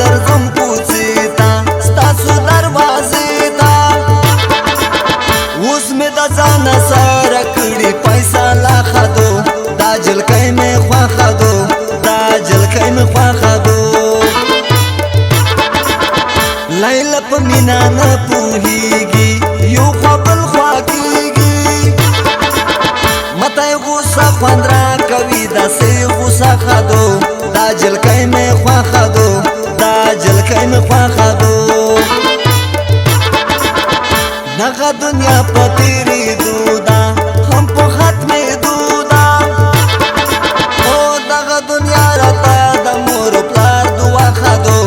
درځم کوڅې ته ستاسو دروازې ته اوس مې د ځانه سره کړي پیسه لا خدو دا جلکۍ مې خوښه دو دا جلکۍ مې خوښه دو لیلا په مینا نه پوهیږي یو خوا بل خوا کیږي مته غوسه خوند راکوي داسې غوسه ښه دو دا جلکۍ مې خوښه دو دا جلکۍ مې خوښه دو دغه دنیا په تېرېدو ده هم په ختمېدو ده او دغه دنیا راته د مور و پلار دعا ښه دو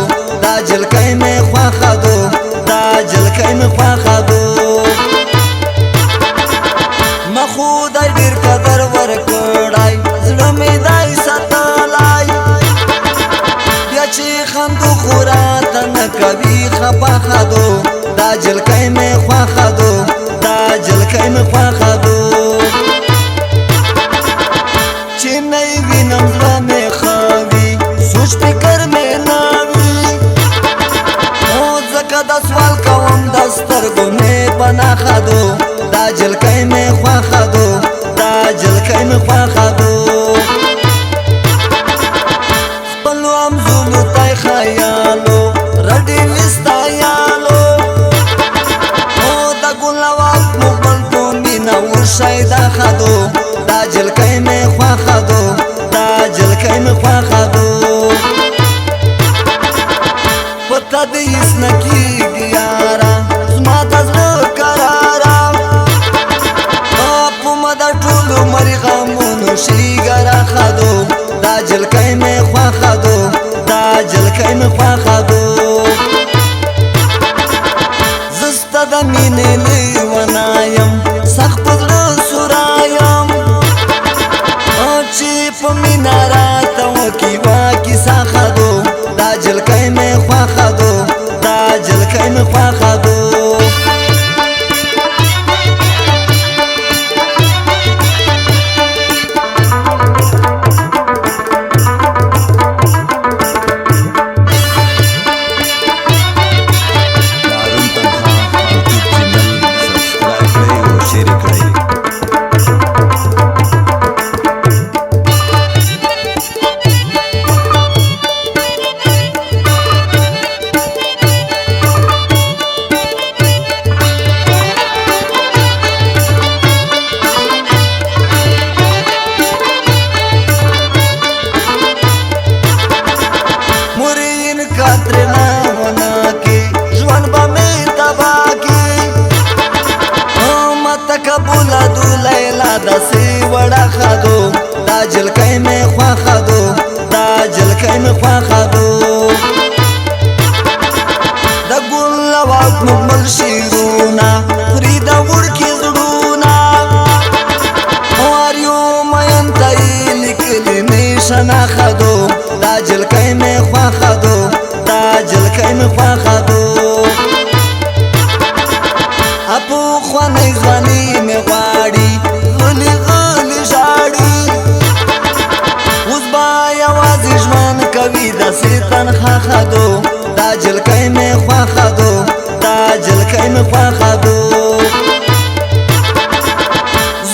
دا جلکۍ مې خوښه دو دا جلکۍ مې خوښه دو ما خو دی ډېر قدر ورکړی زړه مې دی ساتلی بیا چې خندو خو راته نه کوي خفه ښه دو دا جلکۍ مې خوښه دو دا جلکۍ مې خوښه دو چې نه یې وینم زړه مې ښه وي سوچ فکر مې نه وي او ځکه دا سوال کوم د سترګو مې پناه ښه دو دا جلکۍ مې خوښه دو دا جلکۍ مې خوښه دو خپلو امزولو ته یې خیالو رډې مې ستایالو او د ګلواب مغبل په مینه ورشئ دا ښه دو دا جلکۍ مې خوښه دو دا جلکۍ مې خوښه دو پته دې هېڅ نه کېږي یاره زما د زړه کراره په ما د ټول عمر غمونو شیګره ښه دو دا جلکۍ مې خوښه دو دا جلکۍ مې خوښه دو زه ستا د مینې لیونه یم سخت په زړه سوری یم چې په مینه راته وکړي وا کیسه ښه دو دا جلکۍ مې خوښه دو دا جلکۍ مې خوښه دو داسې وړه ښه دو دا جلکۍ مې خوښه دو دا جلکۍ مې خوښه دو د ګلواب مغمل شعرونه خوري د وړکي زړونه هر یو مین ته یې لیکلي نیشانه ښه دو دا جلکۍ مې خوښه دو دا جلکۍ مې خوښه دو پخوانی ځواني مې غواړي غلي غلي ژاړي اوس به یوازې ژوند کوي داسې تنخوا ښه دو دا جلکۍ مې خوښه دو دا جلکۍ مې خوښه دو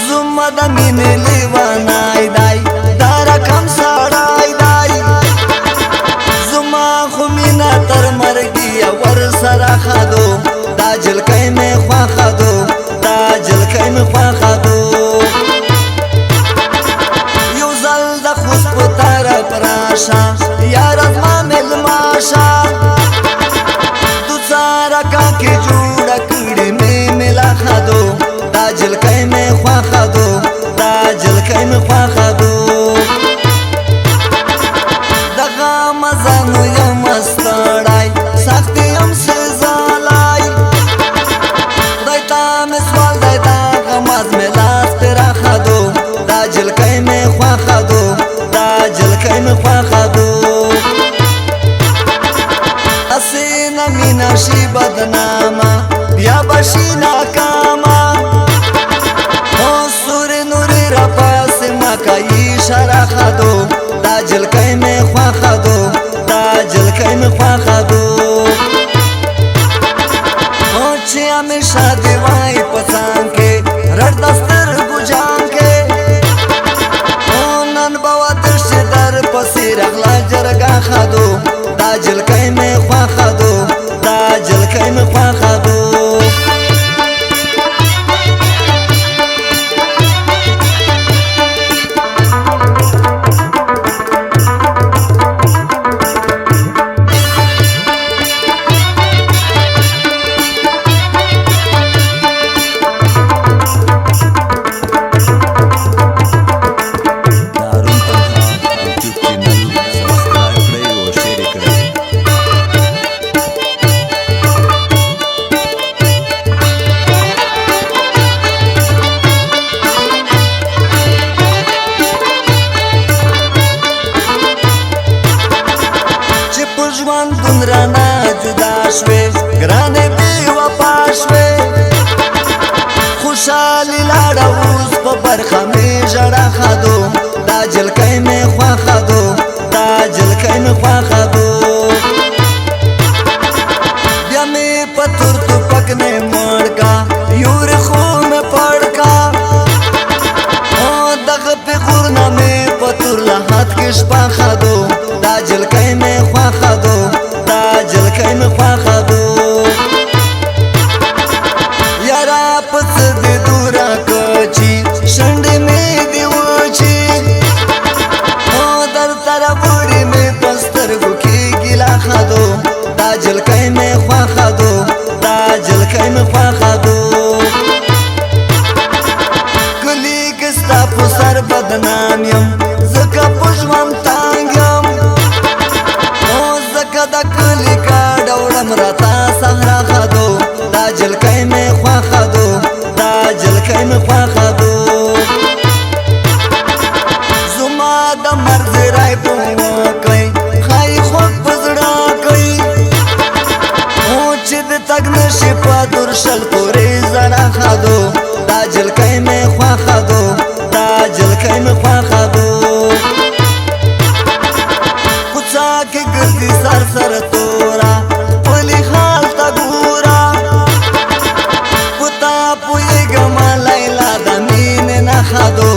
زما د مینې لیونی دی دا رقم سړی دی زما خو مینه تر مرګي ورسره ښه دو دا جلکۍ مې خوښه دو دا جلکۍ مې خوښه دو یو ځل د خوست په طرف راشه یاره زما مېلمه شه دوڅارکه کې جوړه کړې مې مېله ښه دو دا جلکۍ مې خوښه دو دا جلکۍ مې خوښه دو دغه مزانو یم ستړی سخت یم سزالی خدای ته مې سوال دی دغه مز مې لاس پرې راښه دو دا جلکۍ مې خوښه دو دا جلکۍ مې خوښه دو هسې نه مینه شي بدنامه بیا به شي ناکامه او سورې نورې راپاسې ما کوي شرخه دو دا جلکۍ مې خوښه دو دا جلکۍ مې خوښه خواه دو دا جلکای می خواه دو دا جلکای می خواه دو ژوندون رانا جدا شوې ګرانې بې وفا شوې خوشحالي لاړه اوس په برخه مې ژړا ښادو دا جلکۍ مې خوښه دو دا جلکۍ مې خوښه دو بیا مې په تور ټوپک نه مړ کا یور خو مې پړ کا او دغه پیغور نه مې په تور لحد کې شپه ښادو دا جلکۍ مې خوښه دو دا جلکۍ مې خوښه دو یارا پس دې دورا کچی شنډې مې دی وچی او در تر وړې مې پسترګو کې ګیلا خادو دا جلکۍ مې خوښه دو دا جلکۍ مې خوښه دو کلی کې ستا په سر بدنام یم زکه په ژوند تانګ یم دا کلی کا ډوړم راته صحرا خادو دا جلکۍ مې خوښه دو دا جلکۍ مې خوښه دو زما د مرګ رای په وکړئ ښایي خوږ په زړه کوي او چې د تګ نشي په درشل پورې زړه خادو دا جلکۍ مې خوښه دو دا جلکۍ مې خوښه دو کې ګرځي سر سر تورا پلی حال تا ګورا پتا پویګم لیلا د مين نه خادو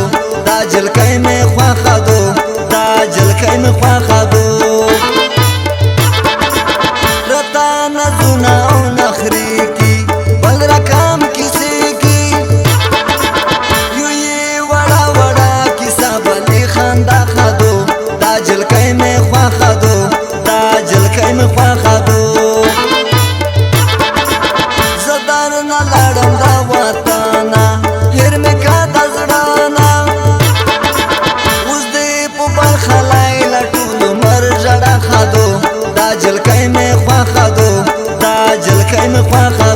دا جلکۍ مې خوښه دو دا جلکۍ مې خوښه دو رتا نزونه او نخري کی بل رقم کیسې کی یو یې وړا وړا کیسه بلې خندا خادو دا جلکۍ مې خوښه دو دا جلکۍ مې خوښه دو زه درنه لاړم دا وطنه هېر مې کا د زړه نه اوس دې په برخه لیله ټول عمر ژړه ښه دو دا جلکۍ مې خوښه دو دا جلکۍ مې خوښه